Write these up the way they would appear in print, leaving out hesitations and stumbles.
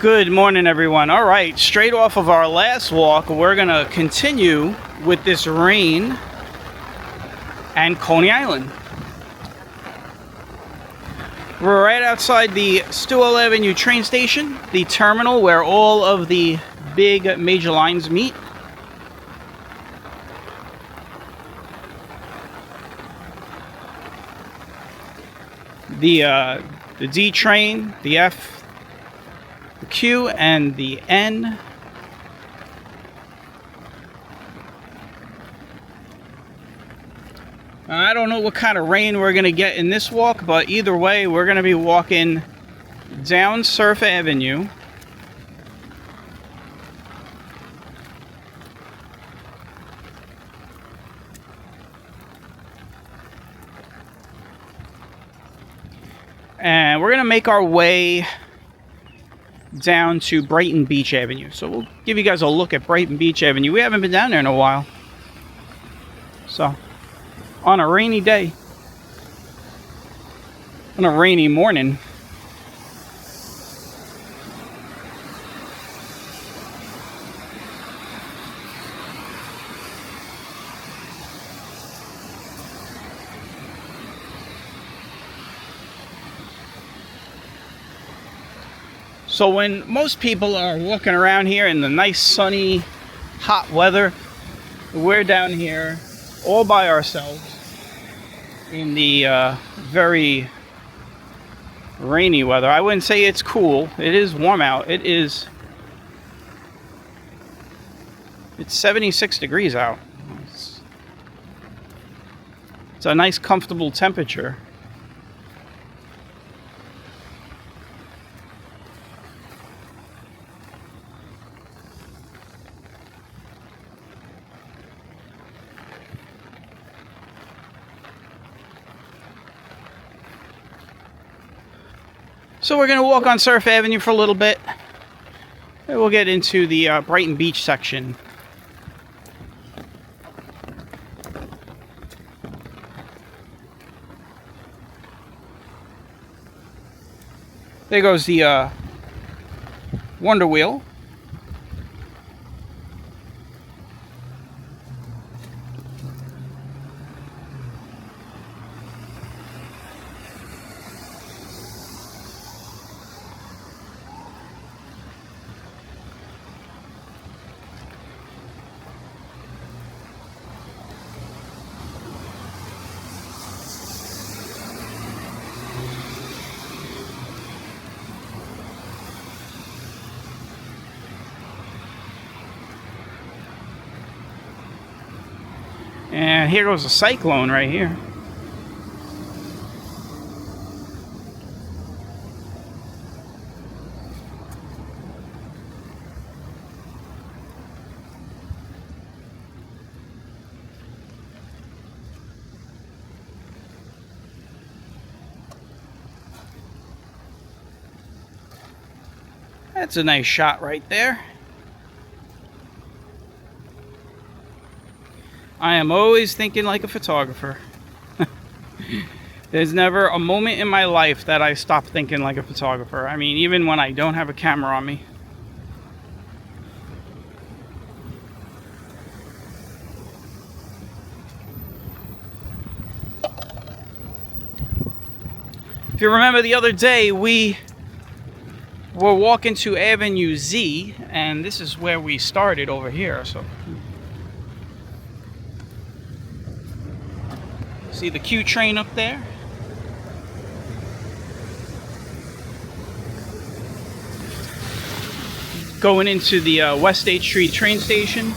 Good morning, everyone. All right, straight off of our last walk, we're gonna continue with this rain and Coney Island. We're right outside the Stewart Avenue train station, the terminal where all of the big major lines meet. The D train, the F, the Q, and the N. I don't know what kind of rain we're going to get in this walk, but either way, we're going to be walking down Surf Avenue. And we're going to make our way down to Brighton Beach Avenue. So we'll give you guys a look at Brighton Beach Avenue. We haven't been down there in a while. So, on a rainy day, on a rainy morning, so when most people are walking around here in the nice sunny hot weather, we're down here all by ourselves in the very rainy weather. I wouldn't say it's cool. It is warm out. It's 76 degrees out. It's a nice comfortable temperature. So we're going to walk on Surf Avenue for a little bit, and we'll get into the Brighton Beach section. There goes the Wonder Wheel. And here goes a cyclone right here. That's a nice shot right there. I am always thinking like a photographer. There's never a moment in my life that I stop thinking like a photographer. I mean, even when I don't have a camera on me. If you remember the other day, we were walking to Avenue Z, and this is where we started over here. So see the Q train up there? Going into the West 8th Street train station.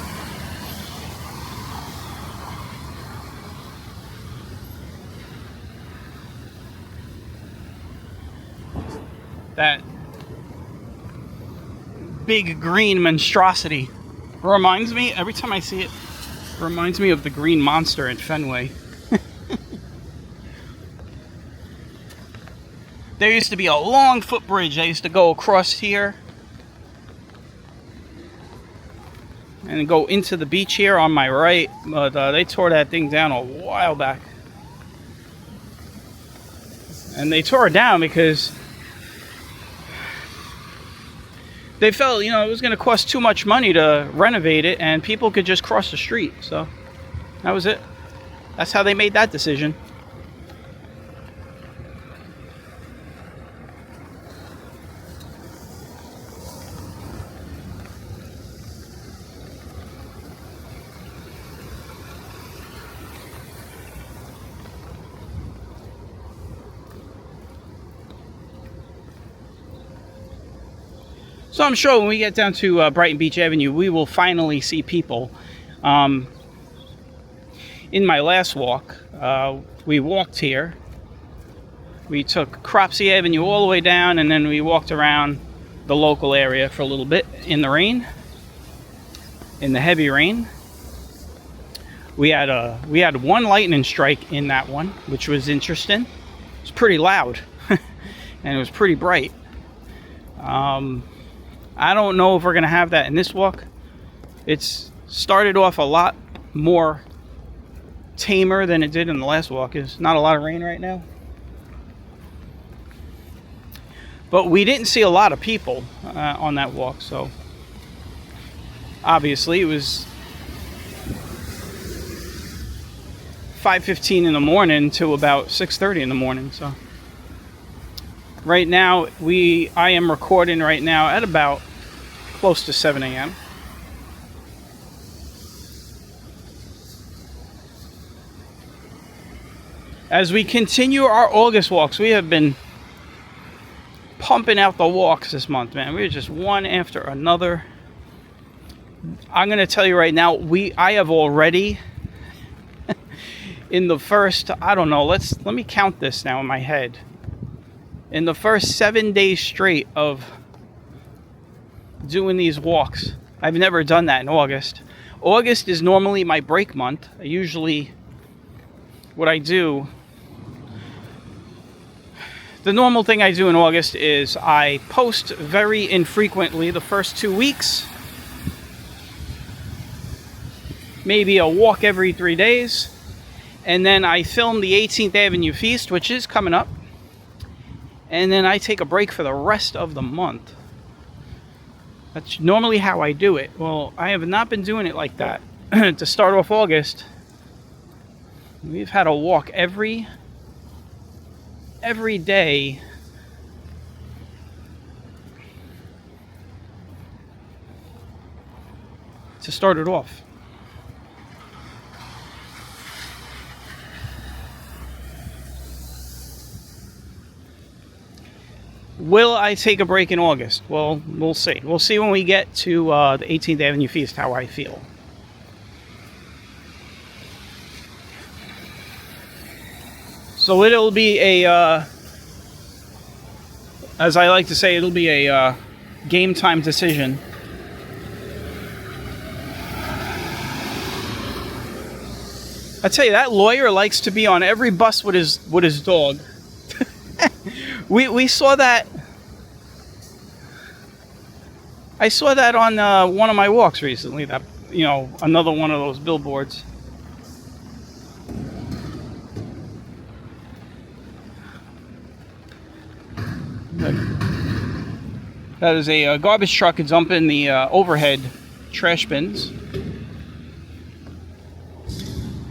That big green monstrosity reminds me, every time I see it, reminds me of the green monster in Fenway. There used to be a long footbridge that used to go across here and go into the beach here on my right, but they tore that thing down a while back. And they tore it down because they felt, it was going to cost too much money to renovate it, and people could just cross the street. So that was it. That's how they made that decision. So I'm sure when we get down to Brighton Beach Avenue, we will finally see people. In my last walk, we walked here. We took Cropsey Avenue all the way down, and then we walked around the local area for a little bit in the rain, in the heavy rain. We had one lightning strike in that one, which was interesting. It was pretty loud, and it was pretty bright. I don't know if we're going to have that in this walk. It's started off a lot more tamer than it did in the last walk. There's not a lot of rain right now. But we didn't see a lot of people on that walk, so obviously it was 5:15 in the morning to about 6:30 in the morning, so right now, I am recording right now at about close to 7 a.m. As we continue our August walks, we have been pumping out the walks this month, man. We're just one after another. I'm going to tell you right now, I have already, in the first, I don't know, let me count this now in my head. In the first 7 days straight of doing these walks, I've never done that in August. August is normally my break month. What I do, the normal thing I do in August is I post very infrequently the first 2 weeks. Maybe a walk every 3 days. And then I film the 18th Avenue Feast, which is coming up. And then I take a break for the rest of the month. That's normally how I do it. Well, I have not been doing it like that. To start off August, we've had a walk every day to start it off. Will I take a break in August? Well, we'll see. We'll see when we get to the 18th Avenue Feast how I feel. So it'll be as I like to say, it'll be a game time decision. I tell you, that lawyer likes to be on every bus with his dog. We saw that. I saw that on one of my walks recently. That, another one of those billboards. That is a garbage truck dumping the overhead trash bins.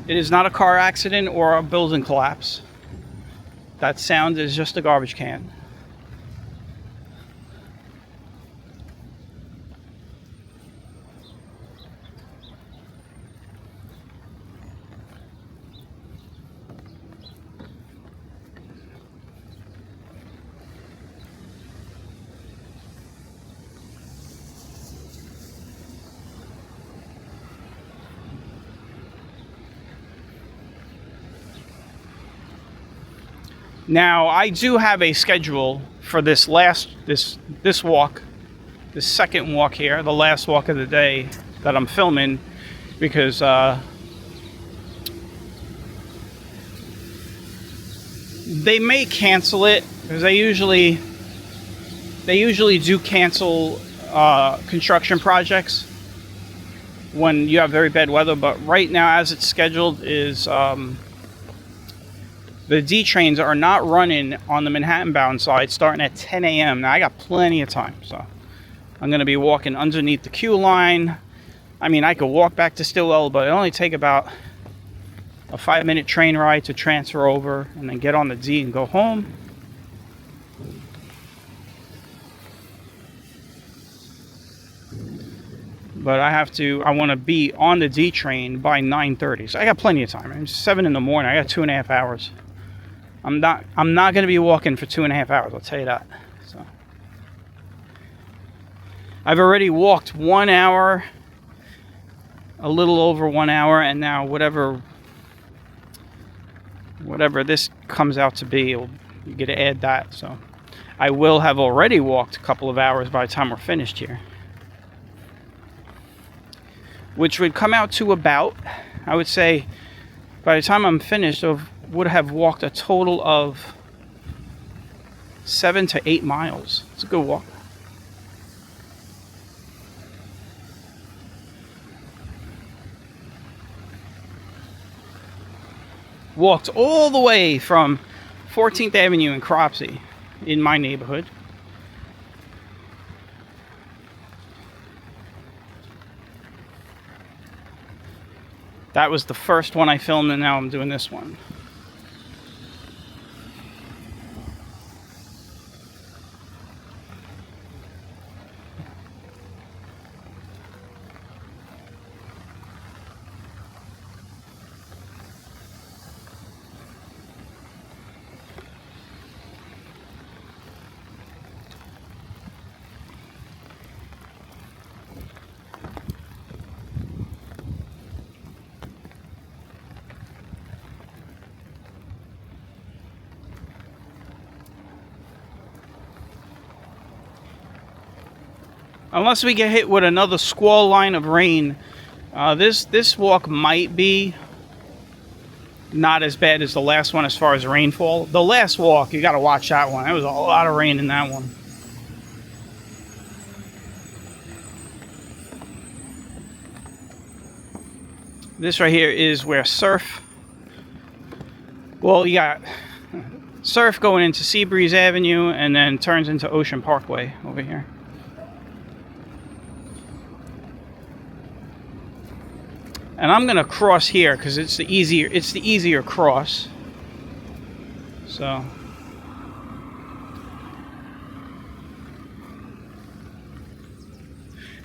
It is not a car accident or a building collapse. That sound is just a garbage can. Now, I do have a schedule for this walk, this second walk here, the last walk of the day that I'm filming, because they may cancel it, because they usually do cancel construction projects when you have very bad weather. But right now, as it's scheduled, is the D trains are not running on the Manhattan bound side starting at 10 a.m. Now, I got plenty of time, so I'm going to be walking underneath the queue line. I mean, I could walk back to Stillwell, but it only take about a 5-minute train ride to transfer over and then get on the D and go home. But I want to be on the D train by 9:30. So I got plenty of time. It's 7 in the morning. I got 2.5 hours. I'm not going to be walking for 2.5 hours. I'll tell you that. So I've already walked 1 hour, a little over 1 hour, and now whatever this comes out to be, you get to add that. So I will have already walked a couple of hours by the time we're finished here, which would come out to about, I would say, by the time I'm finished, I would have walked a total of 7 to 8 miles. It's a good walk. Walked all the way from 14th Avenue in Cropsey, in my neighborhood. That was the first one I filmed, and now I'm doing this one. Unless we get hit with another squall line of rain, this walk might be not as bad as the last one as far as rainfall. The last walk, you got to watch that one. There was a lot of rain in that one. This right here is where surf. Well, you got surf going into Seabreeze Avenue and then turns into Ocean Parkway over here. And I'm gonna cross here because it's the easier cross. So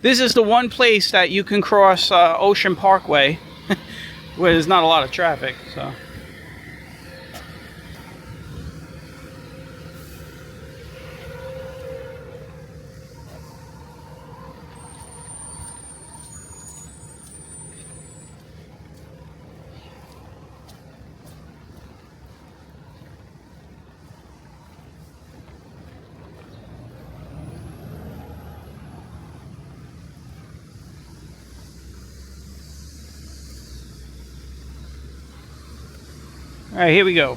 this is the one place that you can cross Ocean Parkway where there's not a lot of traffic. So all right, here we go.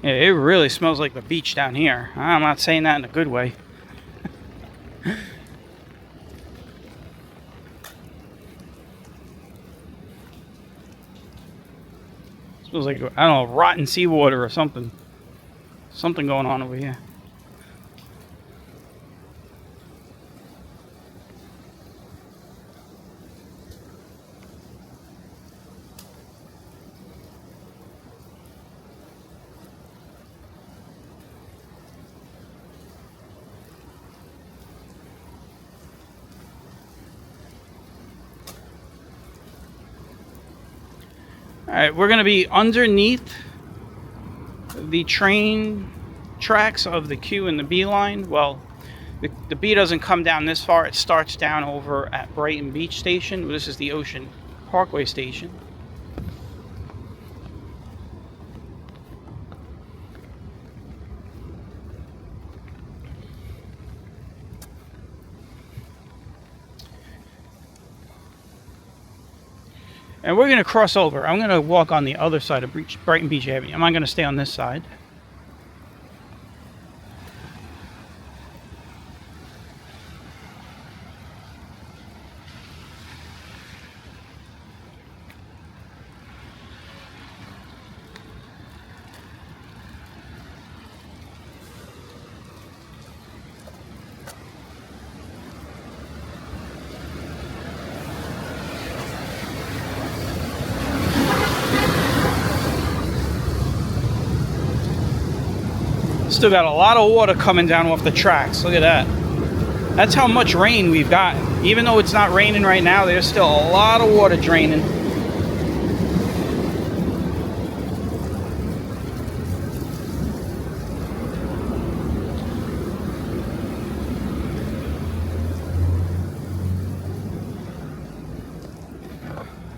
Yeah, it really smells like the beach down here. I'm not saying that in a good way. Smells like, I don't know, rotten seawater or something. Something going on over here. Alright, we're going to be underneath the train tracks of the Q and the B line. Well, the B doesn't come down this far. It starts down over at Brighton Beach Station. This is the Ocean Parkway Station. And we're going to cross over. I'm going to walk on the other side of Brighton Beach Avenue. I'm not going to stay on this side. Still got a lot of water coming down off the tracks. Look at that. That's how much rain we've gotten. Even though it's not raining right now, there's still a lot of water draining.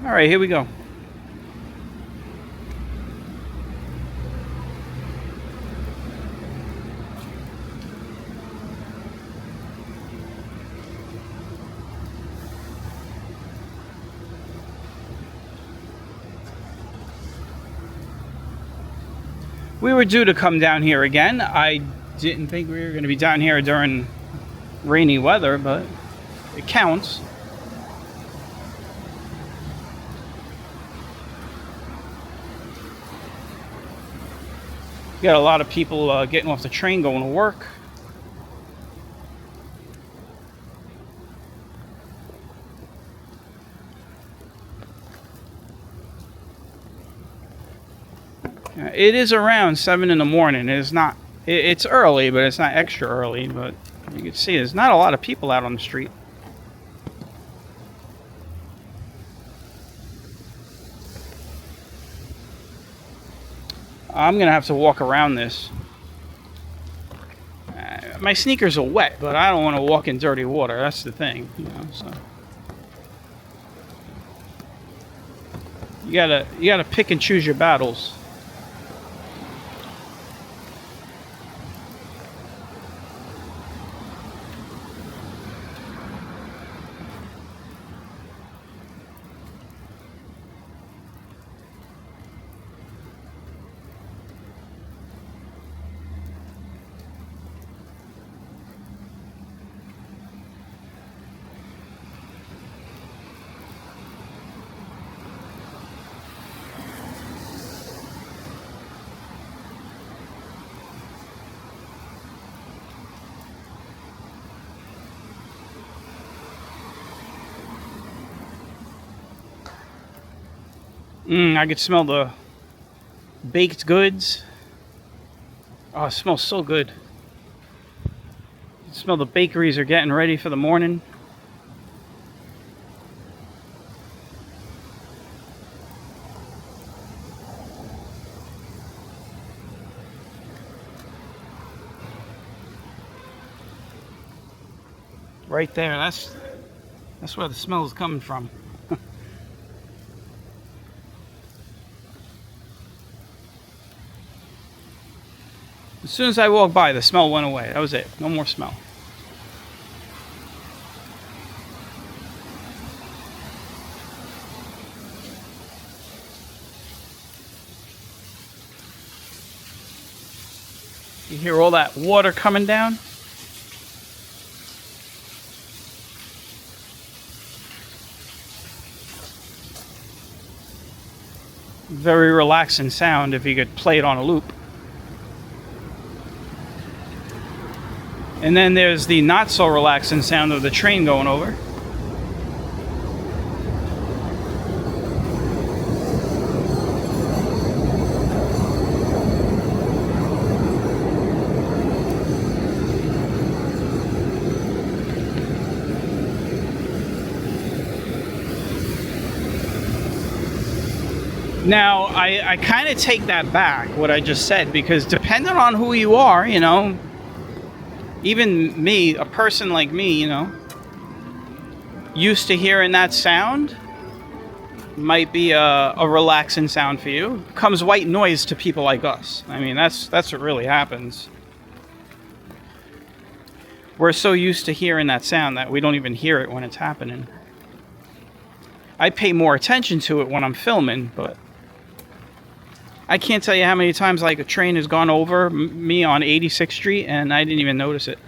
All right, here we go. We were due to come down here again. I didn't think we were going to be down here during rainy weather, but it counts. Got a lot of people getting off the train going to work. It is around 7 in the morning. It's not. It's early, but it's not extra early. But you can see there's not a lot of people out on the street. I'm gonna have to walk around this. My sneakers are wet, but I don't want to walk in dirty water. That's the thing, you know. So you gotta pick and choose your battles. I could smell the baked goods. Oh, it smells so good. You can smell the bakeries are getting ready for the morning. Right there, that's where the smell is coming from. As soon as I walked by, the smell went away. That was it. No more smell. You hear all that water coming down? Very relaxing sound if you could play it on a loop. And then there's the not so relaxing sound of the train going over. Now, I kind of take that back, what I just said, because depending on who you are, you know, even me, a person like me, you know, used to hearing that sound, might be a relaxing sound for you. It becomes white noise to people like us. I mean, that's what really happens. We're so used to hearing that sound that we don't even hear it when it's happening. I pay more attention to it when I'm filming, but I can't tell you how many times like a train has gone over me on 86th Street and I didn't even notice it.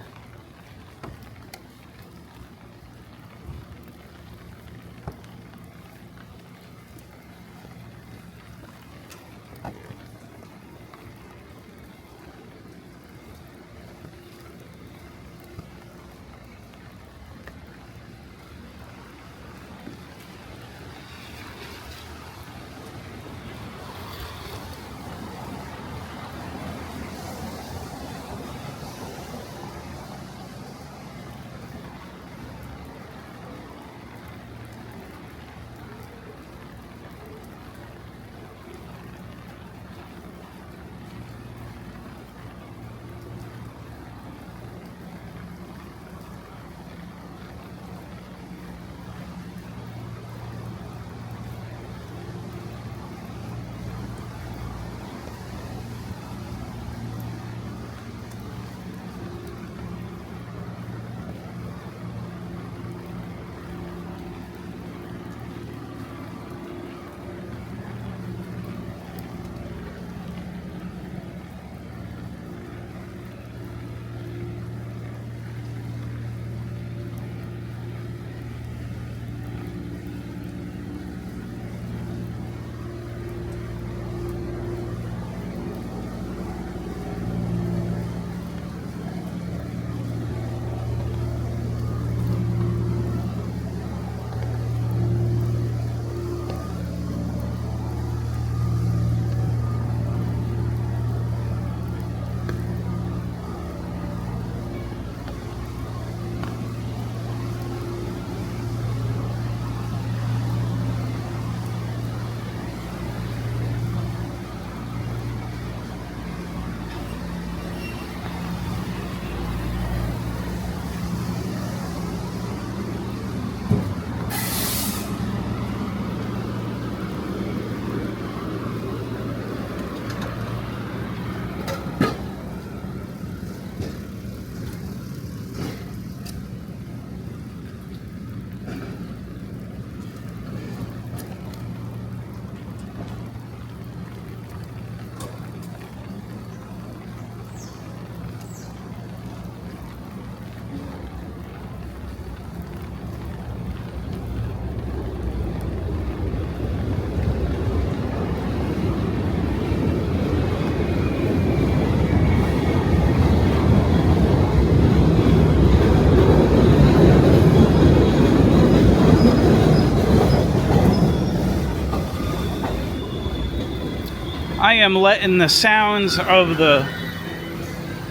I am letting the sounds of the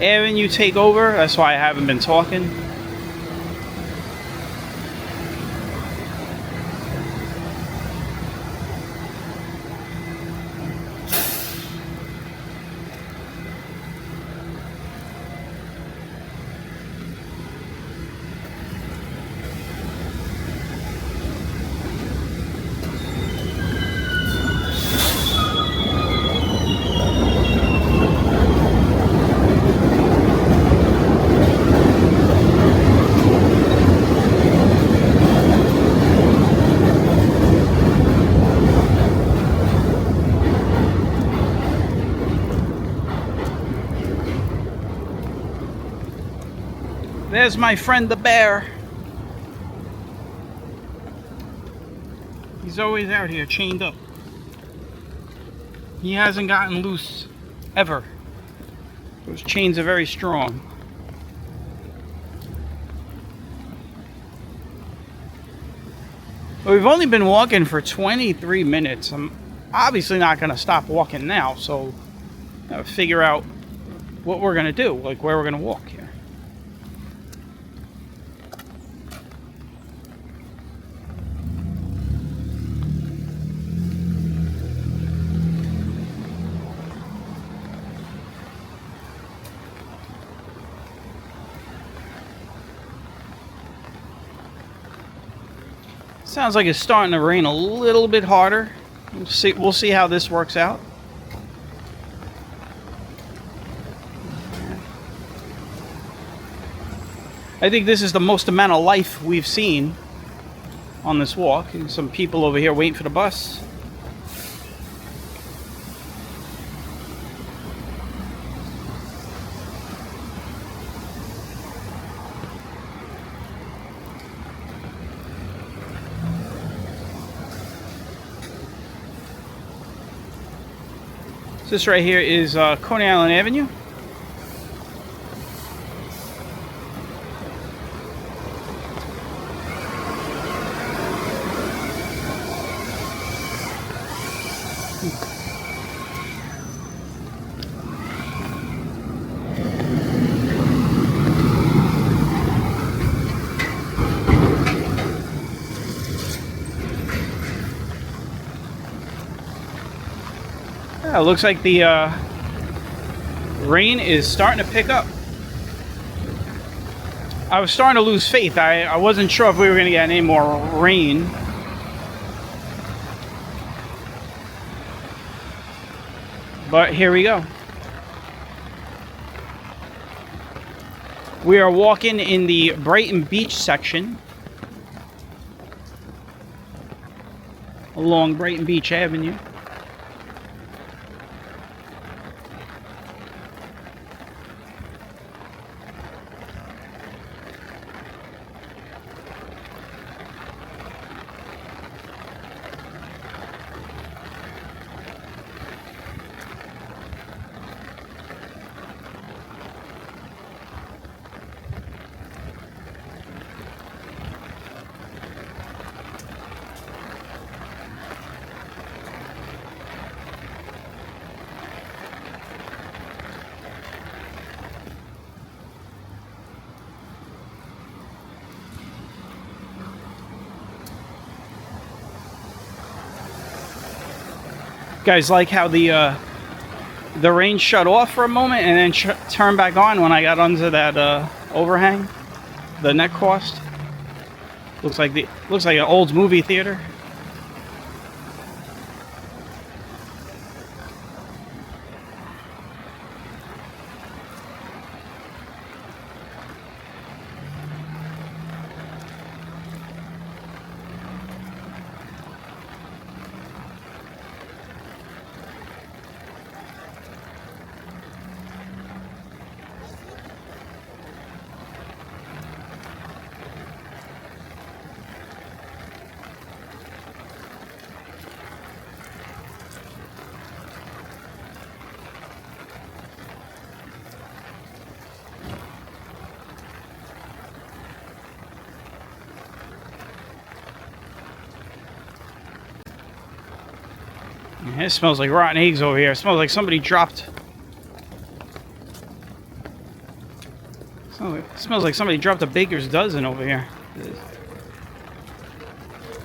avenue take over. That's why I haven't been talking. There's my friend the bear. He's always out here chained up. He hasn't gotten loose ever. Those chains are very strong. But we've only been walking for 23 minutes. I'm obviously not going to stop walking now, so I gotta figure out what we're going to do, like where we're going to walk here. Sounds like it's starting to rain a little bit harder. We'll see how this works out. I think this is the most amount of life we've seen on this walk. And some people over here waiting for the bus. This right here is Coney Island Avenue. Yeah, it looks like the rain is starting to pick up. I was starting to lose faith. I wasn't sure if we were going to get any more rain. But here we go. We are walking in the Brighton Beach section along Brighton Beach Avenue. Guys, like how the rain shut off for a moment and then turned back on when I got under that overhang, the net cost. Looks like an old movie theater. It smells like rotten eggs over here. It smells like somebody dropped... It smells like somebody dropped a baker's dozen over here. It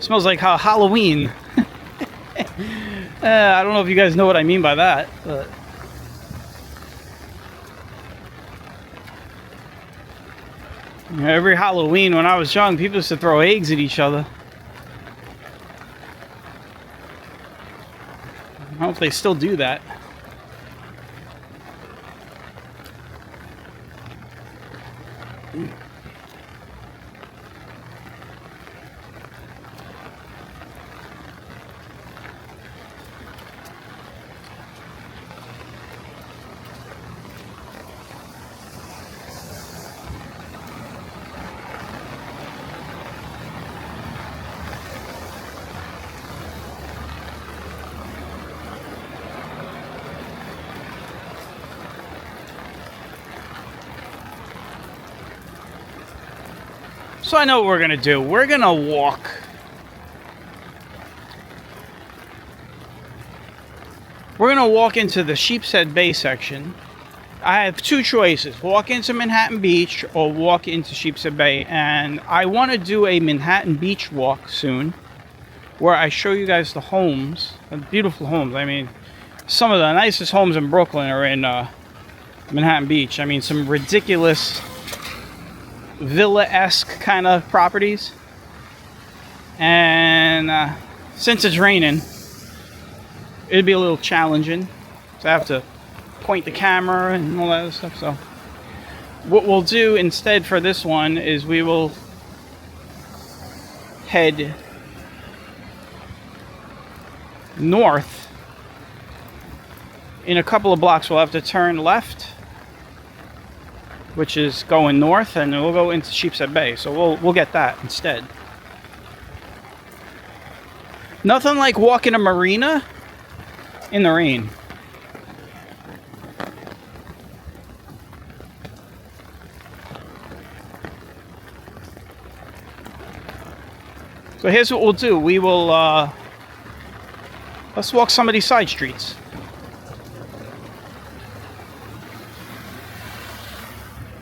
smells like Halloween. I don't know if you guys know what I mean by that, but... Every Halloween when I was young, people used to throw eggs at each other. I don't know if they still do that. So I know what we're gonna do. We're gonna walk. We're gonna walk into the Sheepshead Bay section. I have two choices: walk into Manhattan Beach or walk into Sheepshead Bay. And I want to do a Manhattan Beach walk soon, where I show you guys the homes, the beautiful homes. I mean, some of the nicest homes in Brooklyn are in Manhattan Beach. I mean, some ridiculous villa-esque kind of properties. And since it's raining, it'd be a little challenging, so I have to point the camera and all that other stuff. So what we'll do instead for this one is we will head north. In a couple of blocks we'll have to turn left, which is going north, and we'll go into Sheepshead Bay. So we'll get that instead. Nothing like walking a marina in the rain. So here's what we'll do. We will let's walk some of these side streets.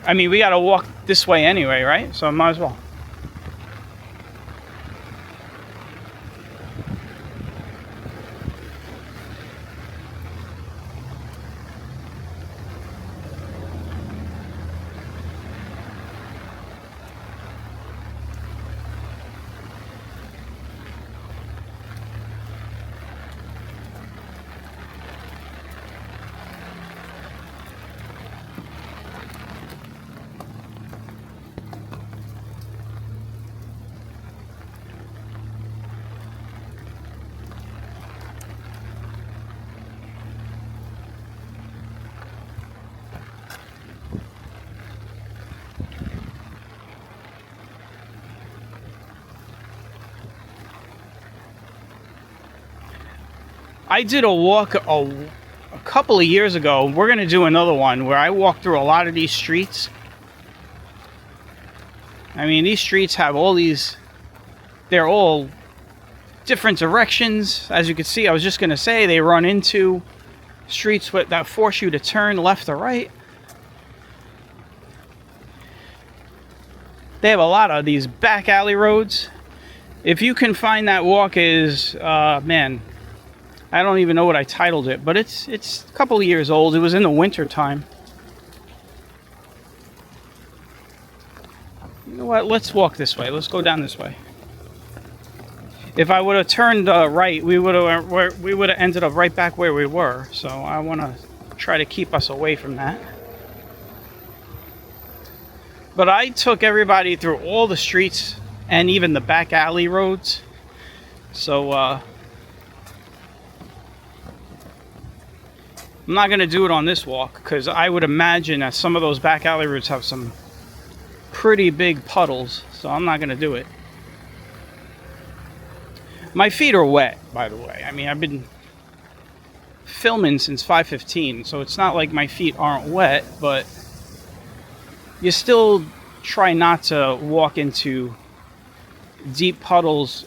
I mean, we gotta walk this way anyway, right? So might as well. I did a walk a couple of years ago. We're going to do another one where I walk through a lot of these streets. I mean, these streets have all these... They're all different directions. As you can see, I was just going to say, they run into streets that force you to turn left or right. They have a lot of these back alley roads. If you can find that walk is... man... I don't even know what I titled it, but it's a couple of years old. It was in the winter time. You know what? Let's walk this way. Let's go down this way. If I would have turned right, we would have ended up right back where we were. So I want to try to keep us away from that. But I took everybody through all the streets and even the back alley roads. So I'm not going to do it on this walk because I would imagine that some of those back alley routes have some pretty big puddles, so I'm not going to do it. My feet are wet, by the way. I mean, I've been filming since 5:15, so it's not like my feet aren't wet, but you still try not to walk into deep puddles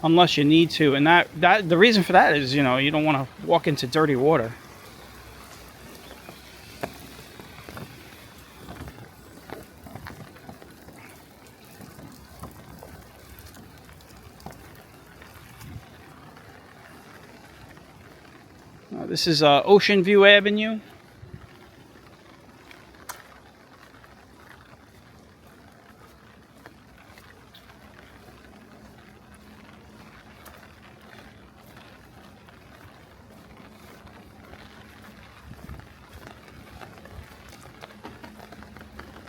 unless you need to. And that the reason for that is, you know, you don't want to walk into dirty water. This is Ocean View Avenue.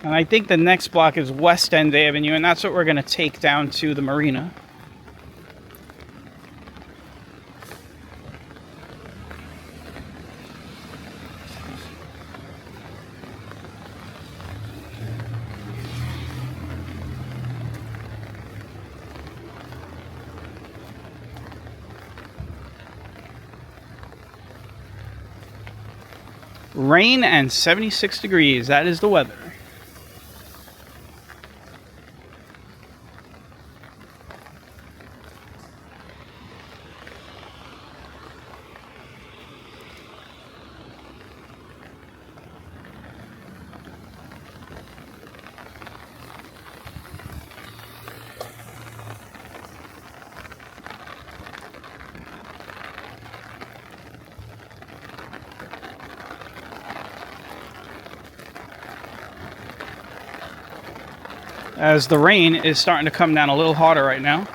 And I think the next block is West End Avenue, and that's what we're going to take down to the Marina. Rain and 76 degrees. That is the weather. As the rain is starting to come down a little harder right now.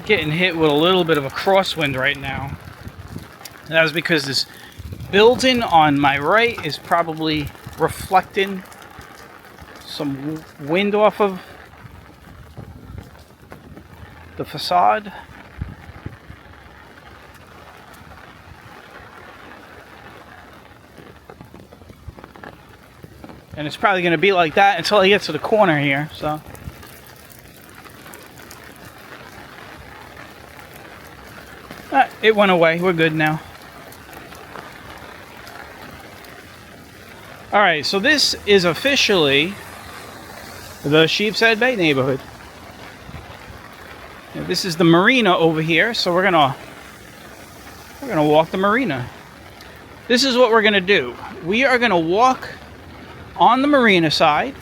Getting hit with a little bit of a crosswind right now. And that was because this building on my right is probably reflecting some wind off of the facade. And it's probably going to be like that until I get to the corner here, so. It went away. We're good now. Alright, so this is officially the Sheepshead Bay neighborhood. Now, this is the Marina over here, so we're gonna walk the Marina. This is what we're gonna do. We are gonna walk on the Marina side.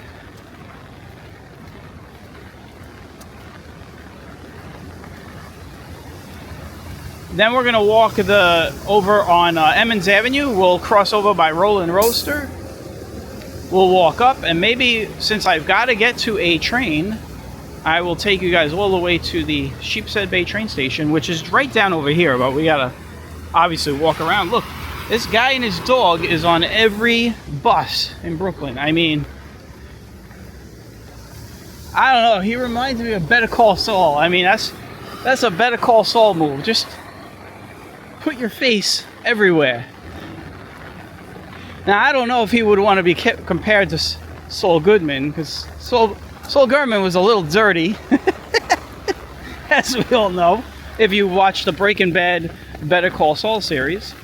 Then we're gonna walk over on Emmons Avenue. We'll cross over by Roland Roaster. We'll walk up, and maybe since I've got to get to a train, I will take you guys all the way to the Sheepshead Bay train station, which is right down over here. But we gotta obviously walk around. Look, this guy and his dog is on every bus in Brooklyn. I mean, I don't know. He reminds me of Better Call Saul. I mean, that's a Better Call Saul move. Just put your face everywhere. Now, I don't know if he would want to be compared to Saul Goodman, because Saul Saul Goodman was a little dirty, as we all know, if you watch the Breaking Bad Better Call Saul series.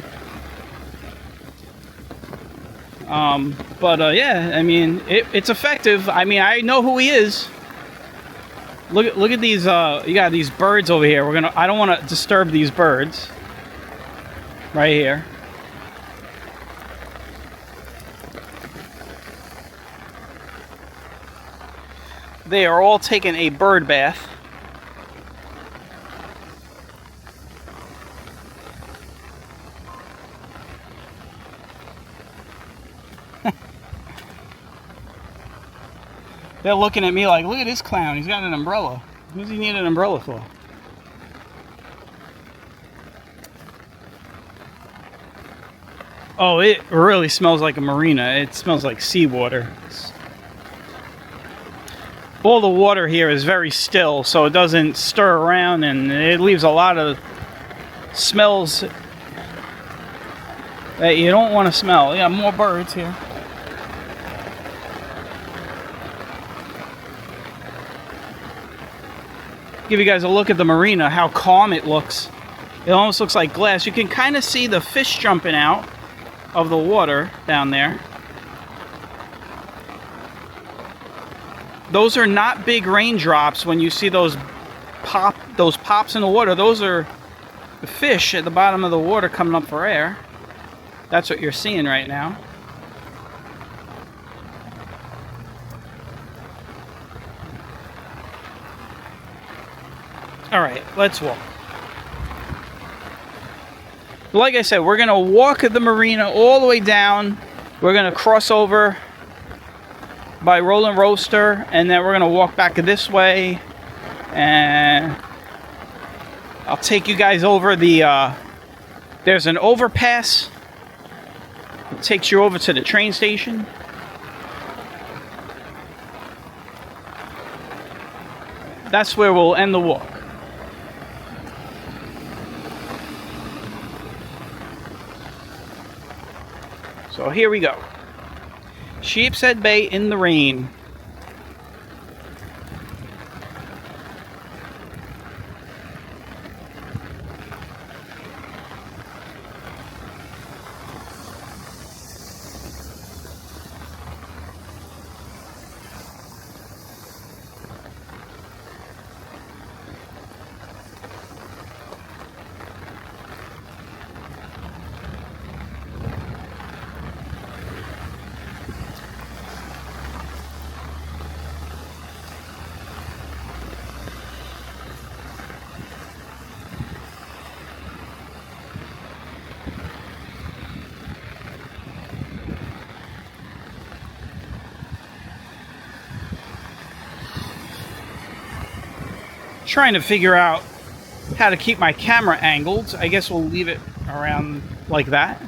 Yeah, I mean, it's effective. I mean, I know who he is. Look at these. You got these birds over here. I don't want to disturb these birds. Right here. They are all taking a bird bath. They're looking at me like, look at this clown. He's got an umbrella. What does he need an umbrella for? Oh, it really smells like a marina. It smells like seawater. All the water here is very still, so it doesn't stir around, and it leaves a lot of smells that you don't want to smell. Yeah, more birds here. Give you guys a look at the marina, how calm it looks. It almost looks like glass. You can kind of see the fish jumping out of the water down there. Those are not big raindrops. When you see those pops in the water, those are the fish at the bottom of the water coming up for air. That's what you're seeing right now. All right, let's walk. Like I said, we're going to walk the marina all the way down. We're going to cross over by Rolling Roaster, and then we're going to walk back this way. And I'll take you guys over the... there's an overpass. It takes you over to the train station. That's where we'll end the walk. So here we go. Sheepshead Bay in the rain. Trying to figure out how to keep my camera angled. I guess we'll leave it around like that.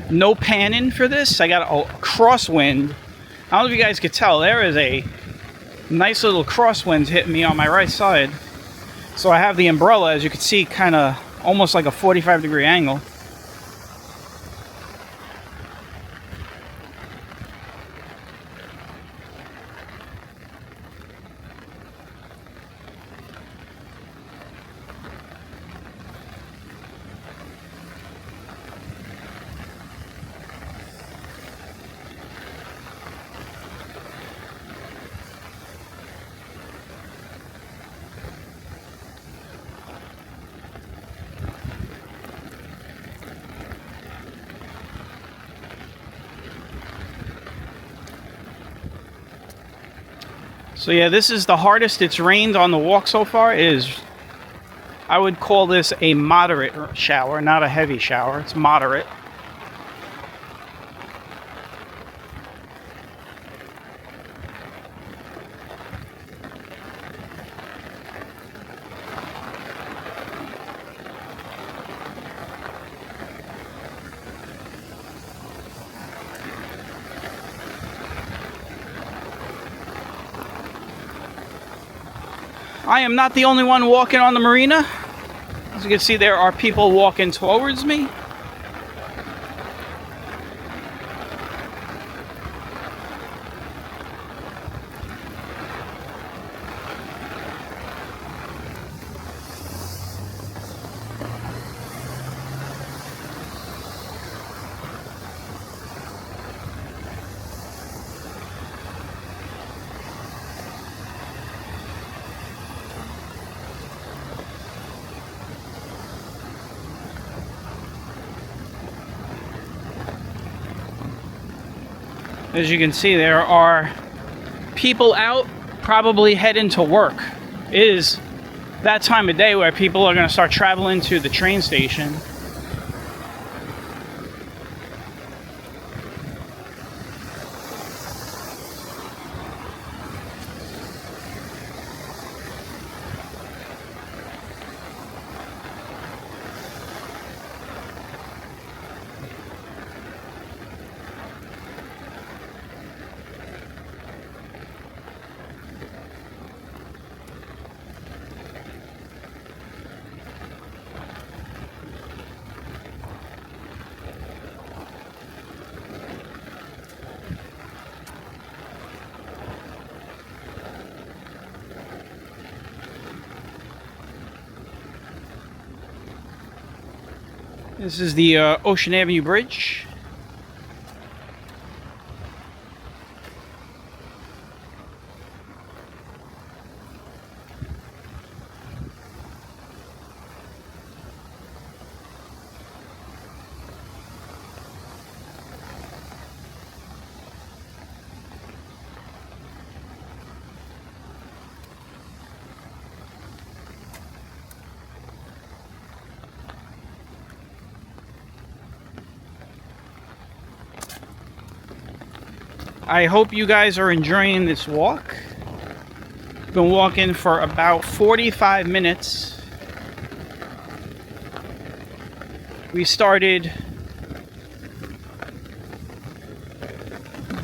No panning for this. I got a crosswind. I don't know if you guys could tell. There is a nice little crosswind hitting me on my right side. So I have the umbrella, as you can see, kind of almost like a 45-degree angle. So yeah, this is the hardest it's rained on the walk so far. I would call this a moderate shower, not a heavy shower. It's moderate. I am not the only one walking on the marina. As you can see, there are people walking towards me. As you can see, there are people out probably heading to work. It is that time of day where people are going to start traveling to the train station. This is the Ocean Avenue Bridge. I hope you guys are enjoying this walk. Been walking for about 45 minutes. We started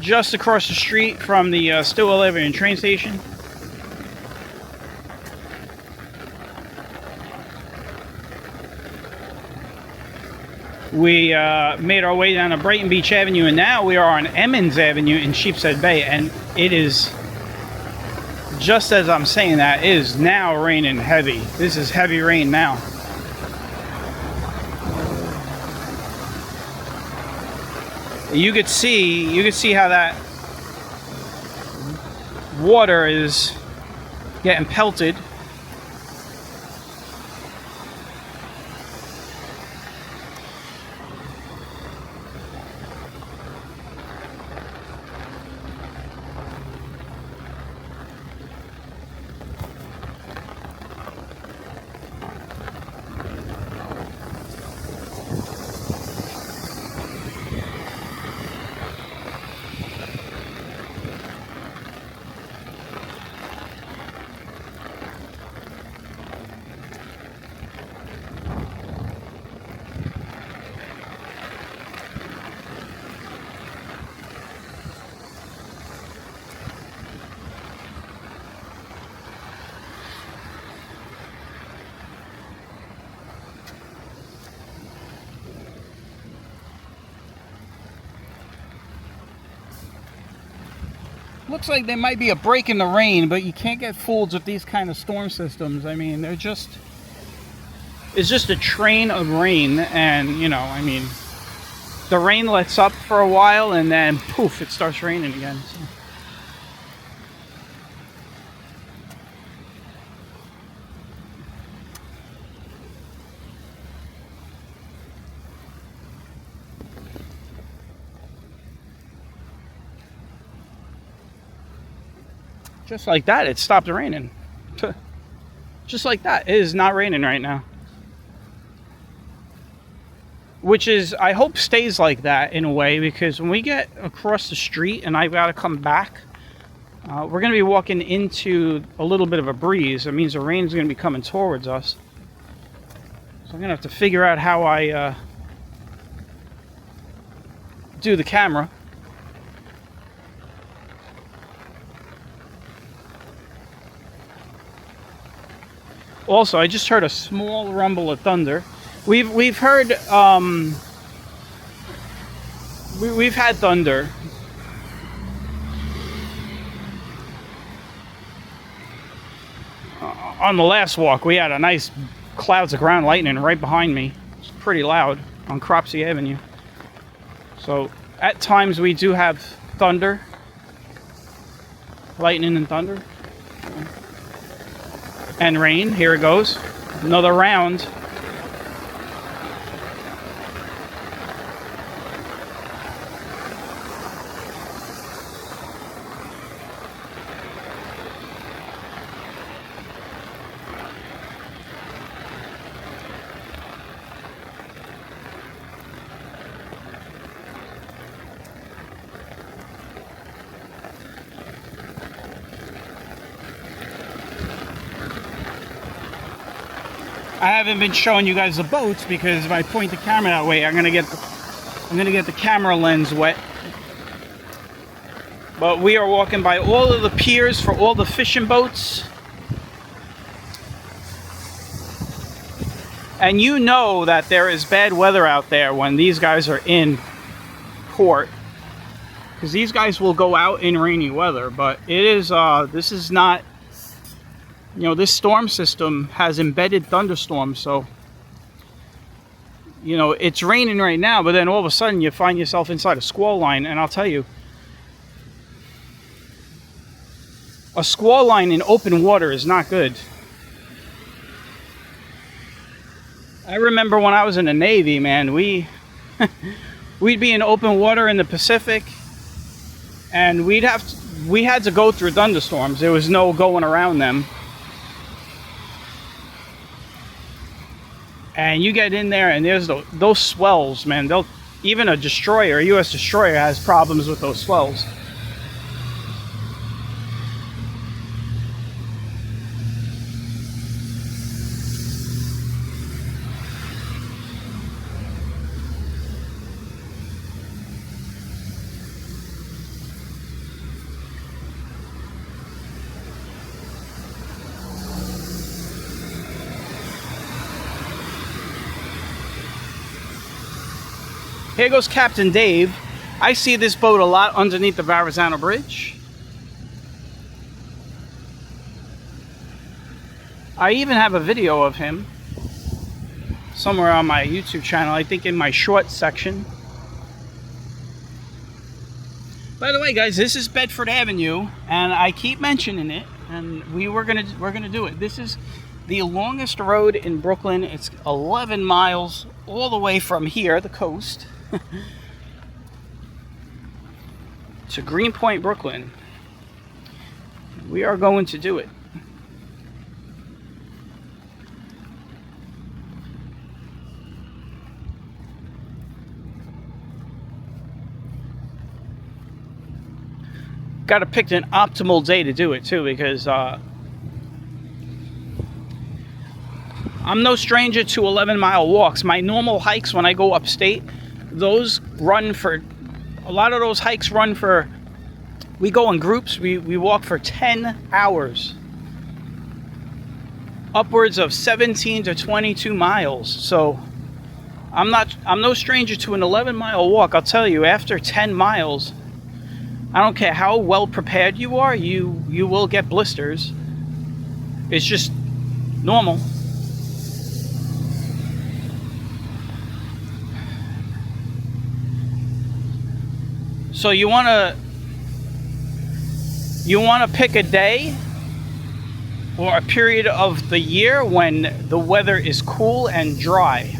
just across the street from the Stillwell Avenue train station. We made our way down to Brighton Beach Avenue, and now we are on Emmons Avenue in Sheepshead Bay, and it is, just as I'm saying that, it is now raining heavy. This is heavy rain now. You could see how that water is getting pelted. Looks like there might be a break in the rain, but you can't get fooled with these kind of storm systems. I mean, it's just a train of rain, and you know, I mean, the rain lets up for a while and then poof, it starts raining again. So. Just like that, it stopped raining. Just like that, it is not raining right now. Which is, I hope stays like that in a way, because when we get across the street and I've got to come back, we're going to be walking into a little bit of a breeze. It means the rain is going to be coming towards us. So I'm going to have to figure out how I do the camera. Also, I just heard a small rumble of thunder. We've heard we've had thunder. On the last walk, we had a nice clouds of ground lightning right behind me. It's pretty loud on Cropsey Avenue. So at times we do have thunder, lightning and thunder. And rain. Here it goes. Another round. I haven't been showing you guys the boats because if I point the camera that way, I'm gonna get the camera lens wet. But we are walking by all of the piers for all the fishing boats. And you know that there is bad weather out there when these guys are in port. Because these guys will go out in rainy weather. But it is, this is not, you know, this storm system has embedded thunderstorms. So, you know, it's raining right now, but then all of a sudden you find yourself inside a squall line. And I'll tell you, a squall line in open water is not good. I remember when I was in the Navy, man, we'd be in open water in the Pacific, and we had to go through thunderstorms. There was no going around them. And you get in there, and there's those swells, man. Even a destroyer, a U.S. destroyer, has problems with those swells. Here goes Captain Dave. I see this boat a lot underneath the Verrazano Bridge. I even have a video of him somewhere on my YouTube channel, I think in my shorts section. By the way, guys, this is Bedford Avenue, and I keep mentioning it, and we're gonna do it. This is the longest road in Brooklyn. It's 11 miles all the way from here, the coast, to Greenpoint, Brooklyn. We are going to do it. Got to pick an optimal day to do it too, because I'm no stranger to 11-mile walks. My normal hikes when I go upstate, those run for, a lot of those hikes run for, we go in groups, we walk for 10 hours. Upwards of 17 to 22 miles. So I'm no stranger to an 11-mile walk. I'll tell you, after 10 miles, I don't care how well prepared you are, you will get blisters. It's just normal. So you want to pick a day or a period of the year when the weather is cool and dry.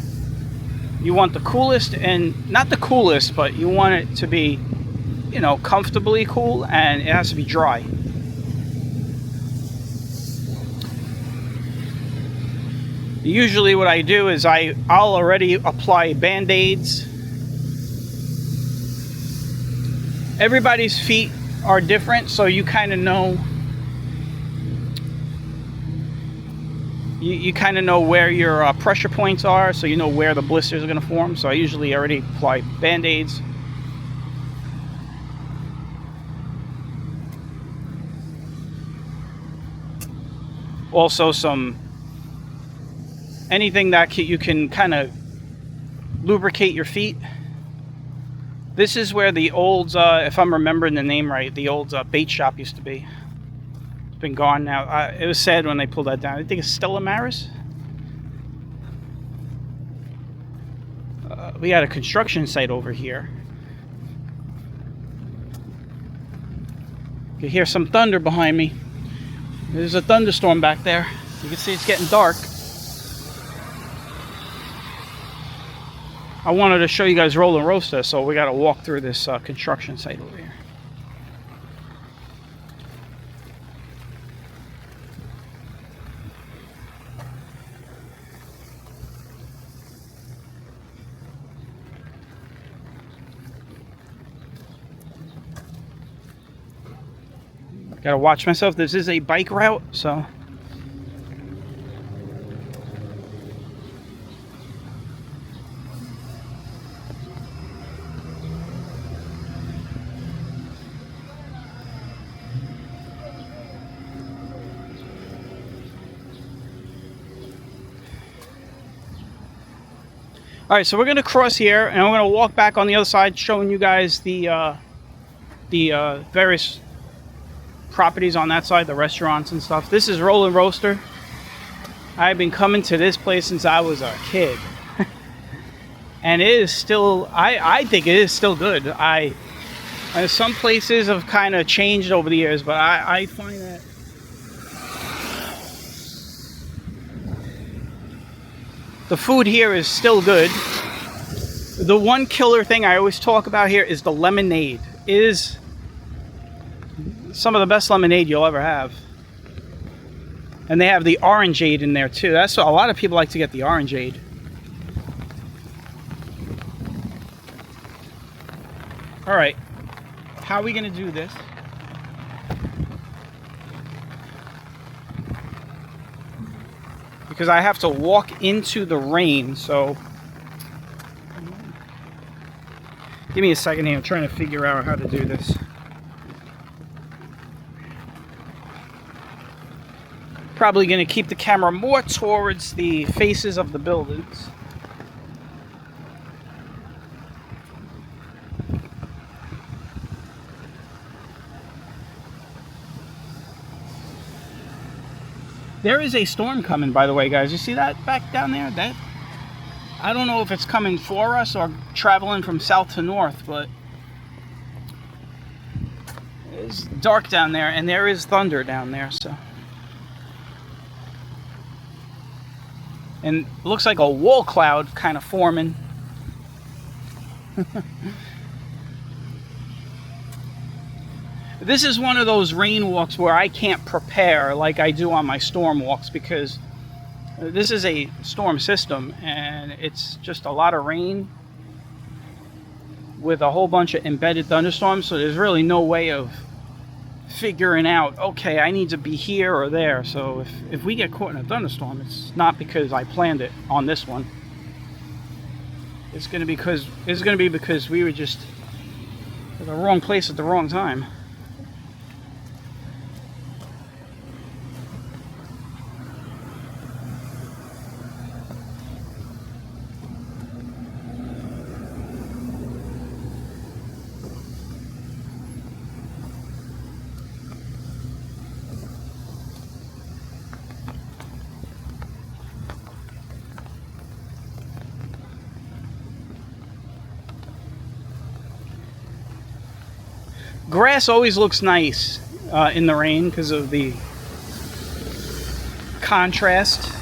You want the coolest, and not the coolest, but you want it to be, you know, comfortably cool, and it has to be dry. Usually what I do is I'll already apply Band-Aids. Everybody's feet are different, so you kind of know, you kind of know where your pressure points are, so you know where the blisters are going to form. So I usually already apply Band-Aids. Also anything that you can kind of lubricate your feet. This is where the old, if I'm remembering the name right, the old bait shop used to be. It's been gone now. It was sad when they pulled that down. I think it's Stella Maris. We had a construction site over here. You can hear some thunder behind me. There's a thunderstorm back there. You can see it's getting dark. I wanted to show you guys Roll and Roaster, so we got to walk through this construction site over here. Got to watch myself. This is a bike route, so All right, so we're gonna cross here, and I'm gonna walk back on the other side, showing you guys the various properties on that side, the restaurants and stuff. This is Roll and Roaster. I've been coming to this place since I was a kid, and it is still. I think it is still good. Some places have kind of changed over the years, but I find that the food here is still good. The one killer thing I always talk about here is the lemonade. It is some of the best lemonade you'll ever have. And they have the orangeade in there too. That's what a lot of people like to get, the orangeade. All right, how are we gonna do this? Because I have to walk into the rain, so give me a second here. I'm trying to figure out how to do this. Probably going to keep the camera more towards the faces of the buildings. There is a storm coming, by the way, guys. You see that back down there? That, I don't know if it's coming for us or traveling from south to north, but it's dark down there, and there is thunder down there, so. And it looks like a wall cloud kind of forming. This is one of those rain walks where I can't prepare like I do on my storm walks, because this is a storm system and it's just a lot of rain with a whole bunch of embedded thunderstorms, so there's really no way of figuring out, okay, I need to be here or there. So if we get caught in a thunderstorm, it's not because I planned it on this one. It's going to be because we were just at the wrong place at the wrong time. Grass always looks nice in the rain because of the contrast.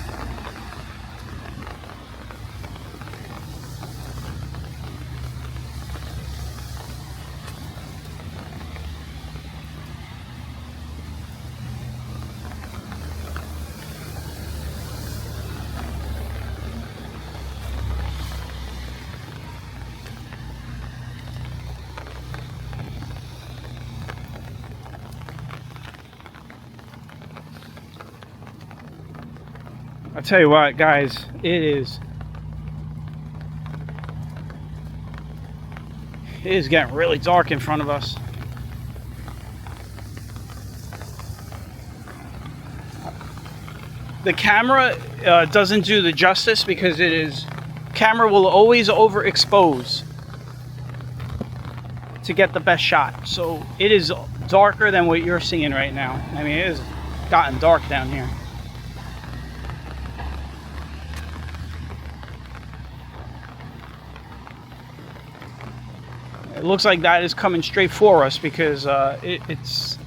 I'll tell you what, guys, it is getting really dark in front of us. The camera doesn't do the justice because camera will always overexpose to get the best shot. So it is darker than what you're seeing right now. I mean, it has gotten dark down here. It looks like that is coming straight for us because it's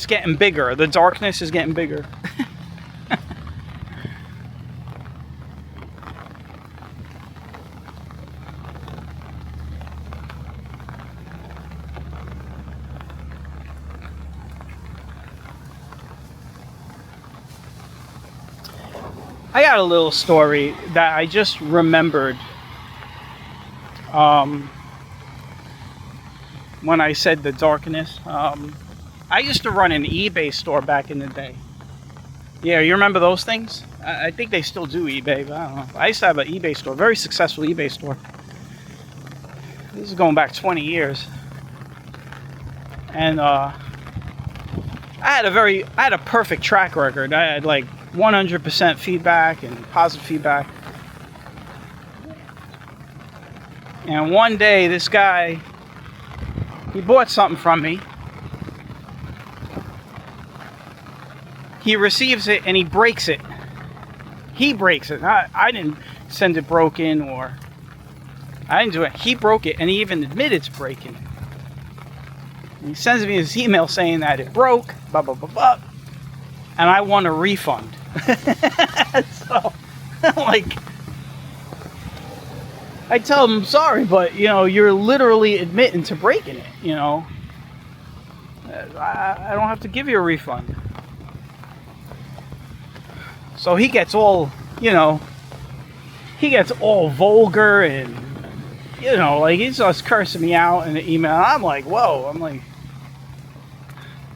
getting bigger. The darkness is getting bigger. I got a little story that I just remembered when I said the darkness. I used to run an eBay store back in the day. Yeah, you remember those things? I think they still do eBay, but I don't know. I used to have an eBay store, very successful eBay store. This is going back 20 years. And I had a perfect track record. I had like 100% feedback and positive feedback. And one day, this guy, he bought something from me. He receives it and he breaks it. He breaks it. I didn't send it broken, or I didn't do it. He broke it, and he even admitted to breaking it. And he sends me his email saying that it broke, blah, blah, blah, blah, and I want a refund. So, like, I tell him, I'm sorry, but, you know, you're literally admitting to breaking it, you know. I don't have to give you a refund. So he gets all, you know, he gets all vulgar and, you know, like, he's just cursing me out in the email. I'm like, whoa. I'm like,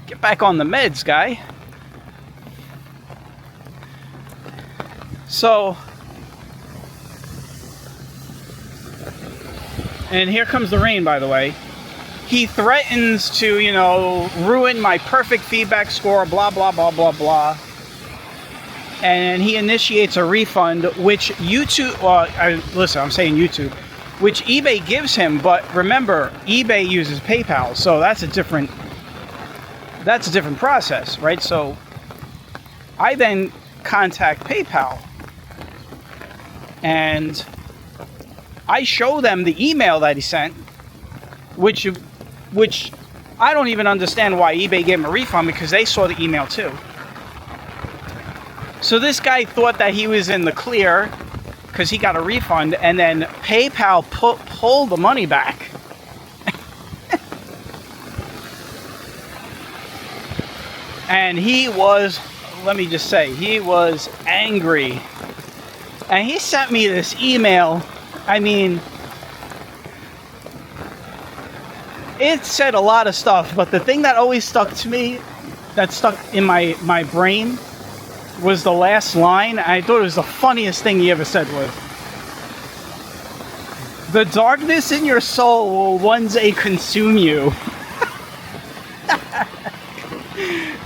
get back on the meds, guy. So, and here comes the rain, by the way. He threatens to, you know, ruin my perfect feedback score, blah, blah, blah, blah, blah. And he initiates a refund, which YouTube, listen, I'm saying YouTube, which eBay gives him, but remember, eBay uses PayPal, so that's a different process, right? So I then contact PayPal, and I show them the email that he sent, which I don't even understand why eBay gave him a refund, because they saw the email too. So this guy thought that he was in the clear because he got a refund, and then PayPal pulled the money back. And he was, let me just say, he was angry. And he sent me this email. I mean, it said a lot of stuff, but the thing that always stuck to me, that stuck in my brain, was the last line. I thought it was the funniest thing he ever said was, "The darkness in your soul will one day consume you."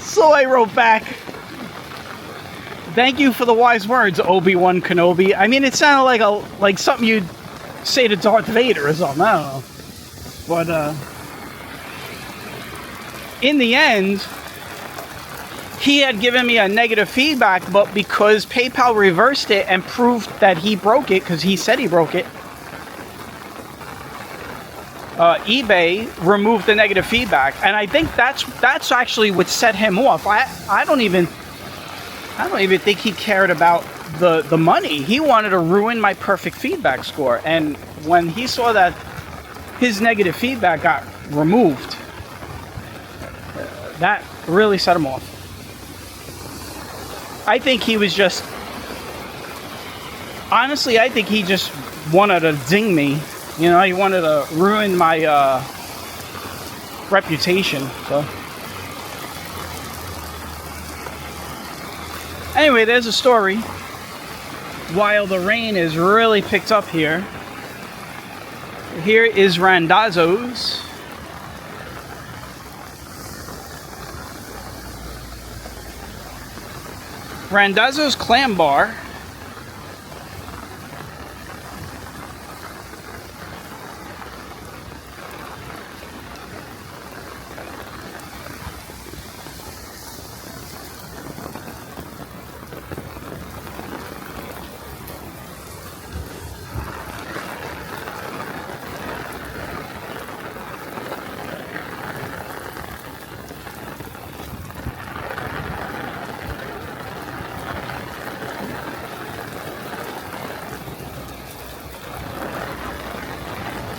So I wrote back, "Thank you for the wise words, Obi-Wan Kenobi." I mean, it sounded like something you'd say to Darth Vader or something. I don't know. But in the end, he had given me a negative feedback, but because PayPal reversed it and proved that he broke it, because he said he broke it, eBay removed the negative feedback, and I think that's actually what set him off. I don't even think he cared about the money. He wanted to ruin my perfect feedback score, and when he saw that his negative feedback got removed, that really set him off. I think he was just, honestly, I think he just wanted to ding me. You know, he wanted to ruin my reputation. So anyway, there's a story. While the rain is really picked up here, here is Randazzo's. Randazzo's Clam Bar.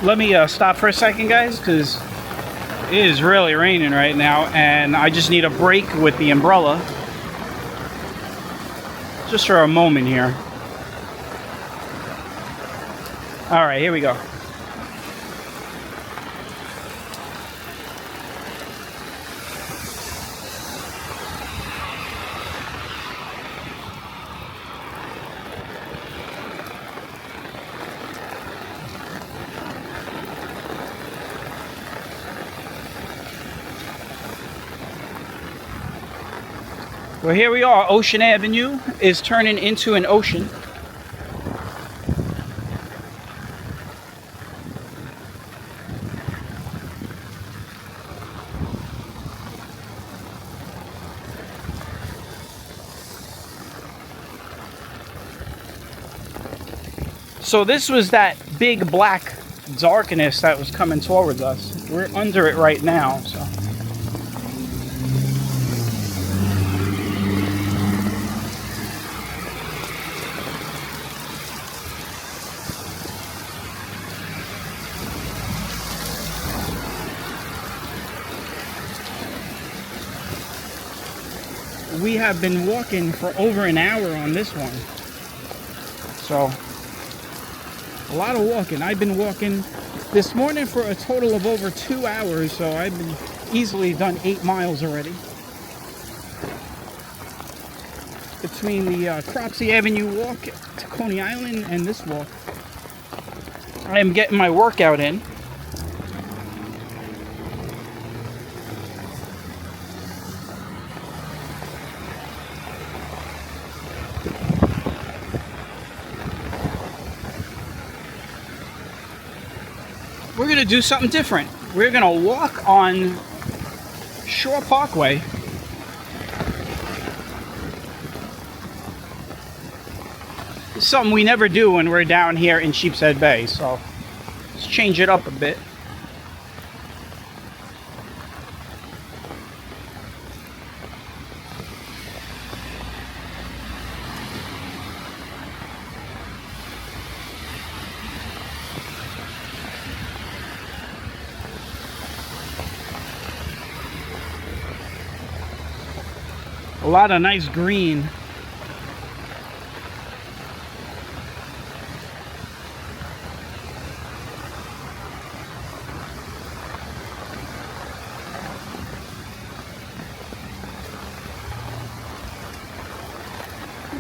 Let me stop for a second, guys, because it is really raining right now, and I just need a break with the umbrella. Just for a moment here. Alright, here we go. Well, here we are. Ocean Avenue is turning into an ocean. So this was that big black darkness that was coming towards us. We're under it right now, so. We have been walking for over an hour on this one. So, a lot of walking. I've been walking this morning for a total of over 2 hours, so I've been easily done 8 miles already. Between the Cropsey Avenue walk to Coney Island and this walk, I am getting my workout in. We're going to do something different. We're going to walk on Shore Parkway. It's something we never do when we're down here in Sheepshead Bay, so let's change it up a bit. A lot of nice green.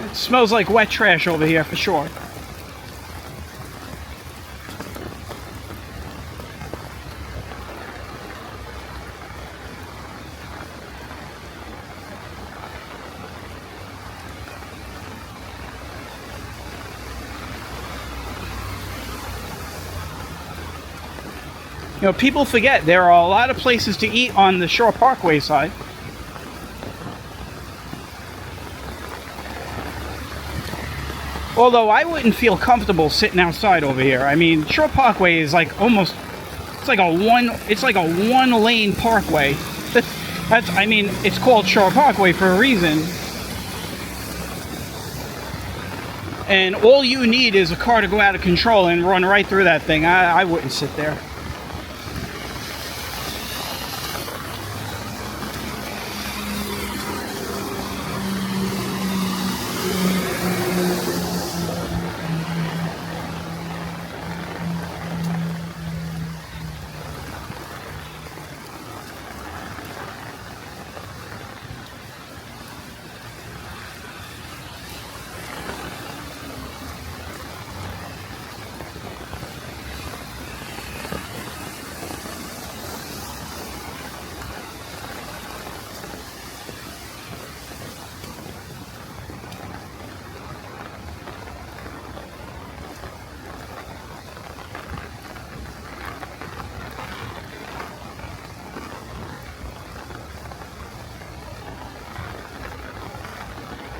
It smells like wet trash over here for sure. You know, people forget there are a lot of places to eat on the Shore Parkway side. Although I wouldn't feel comfortable sitting outside over here. I mean, Shore Parkway is like almost, it's like a one lane parkway. I mean, it's called Shore Parkway for a reason. And all you need is a car to go out of control and run right through that thing. I wouldn't sit there.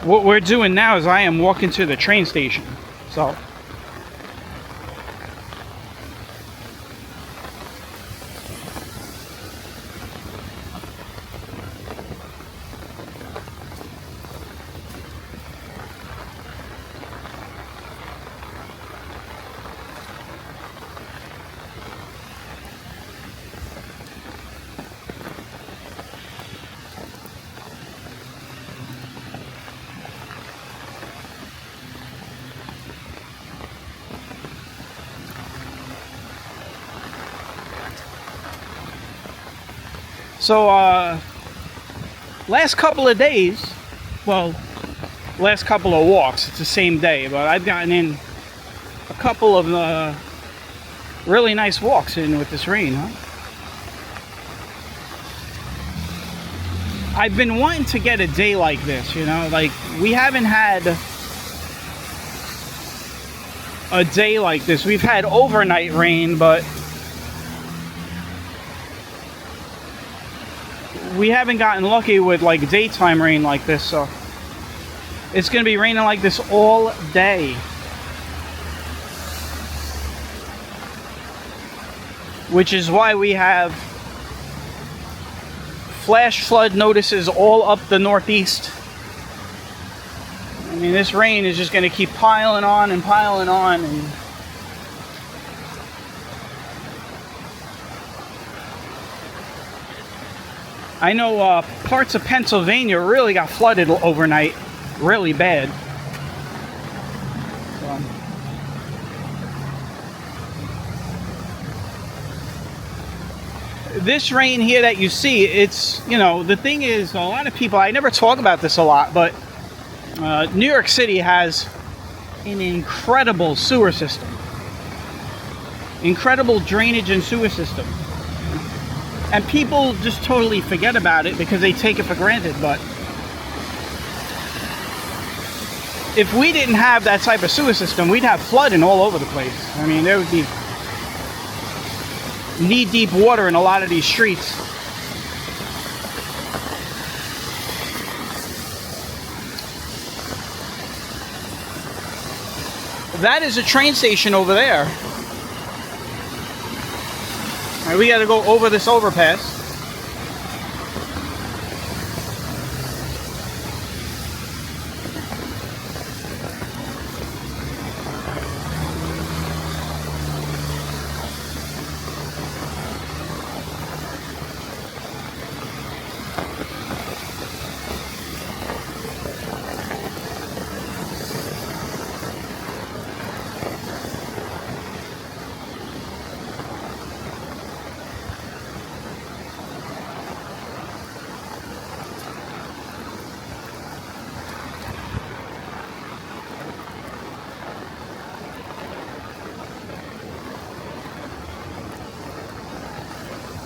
What we're doing now is I am walking to the train station. So last couple of days, well, last couple of walks, it's the same day, but I've gotten in a couple of really nice walks in with this rain, huh? I've been wanting to get a day like this, you know, like we haven't had a day like this. We've had overnight rain, but we haven't gotten lucky with like daytime rain like this, so it's gonna be raining like this all day. Which is why we have flash flood notices all up the Northeast. I mean, this rain is just going to keep piling on and piling on. And I know parts of Pennsylvania really got flooded overnight, really bad. So. This rain here that you see, it's, you know, the thing is, a lot of people, I never talk about this a lot, but New York City has an incredible sewer system. Incredible drainage and sewer system. And people just totally forget about it because they take it for granted, but if we didn't have that type of sewer system, we'd have flooding all over the place. I mean, there would be knee-deep water in a lot of these streets. That is a train station over there. All right, we got to go over this overpass.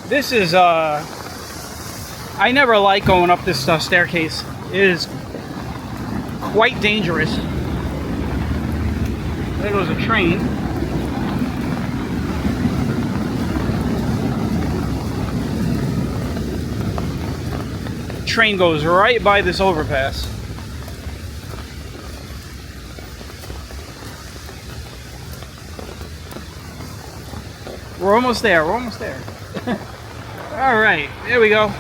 This is, I never like going up this staircase. It is quite dangerous. There goes a train. Train goes right by this overpass. We're almost there, we're almost there. All right, there we go.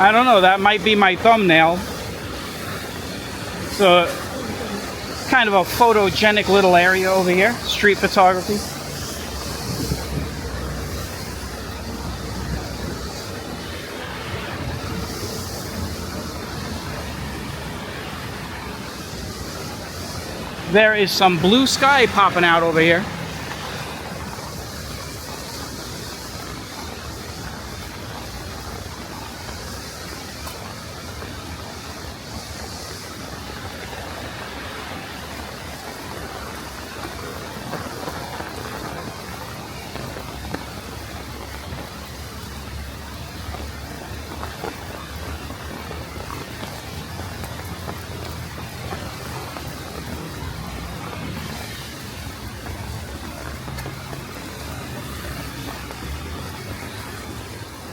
I don't know, that might be my thumbnail. It's a kind of a photogenic little area over here, street photography. There is some blue sky popping out over here.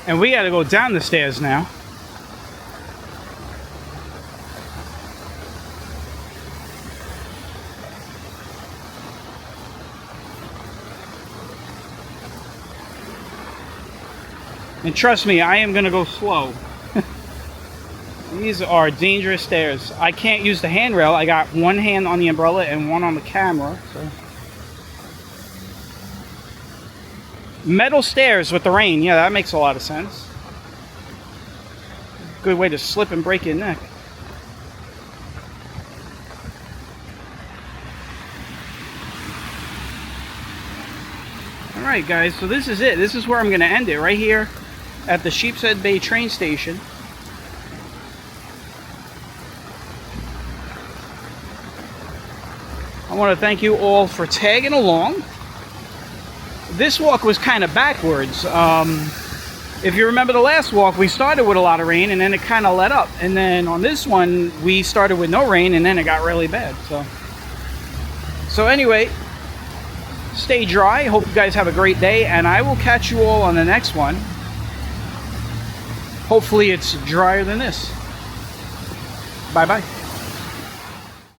And we gotta go down the stairs now. And trust me, I am gonna go slow. These are dangerous stairs. I can't use the handrail. I got one hand on the umbrella and one on the camera. So. Metal stairs with the rain. Yeah, that makes a lot of sense. Good way to slip and break your neck. Alright guys, so this is it. This is where I'm going to end it, right here at the Sheepshead Bay train station. I want to thank you all for tagging along. This walk was kind of backwards. If you remember the last walk, we started with a lot of rain and then it kind of let up. And then on this one, we started with no rain and then it got really bad. So anyway, stay dry. Hope you guys have a great day, and I will catch you all on the next one. Hopefully it's drier than this. Bye-bye.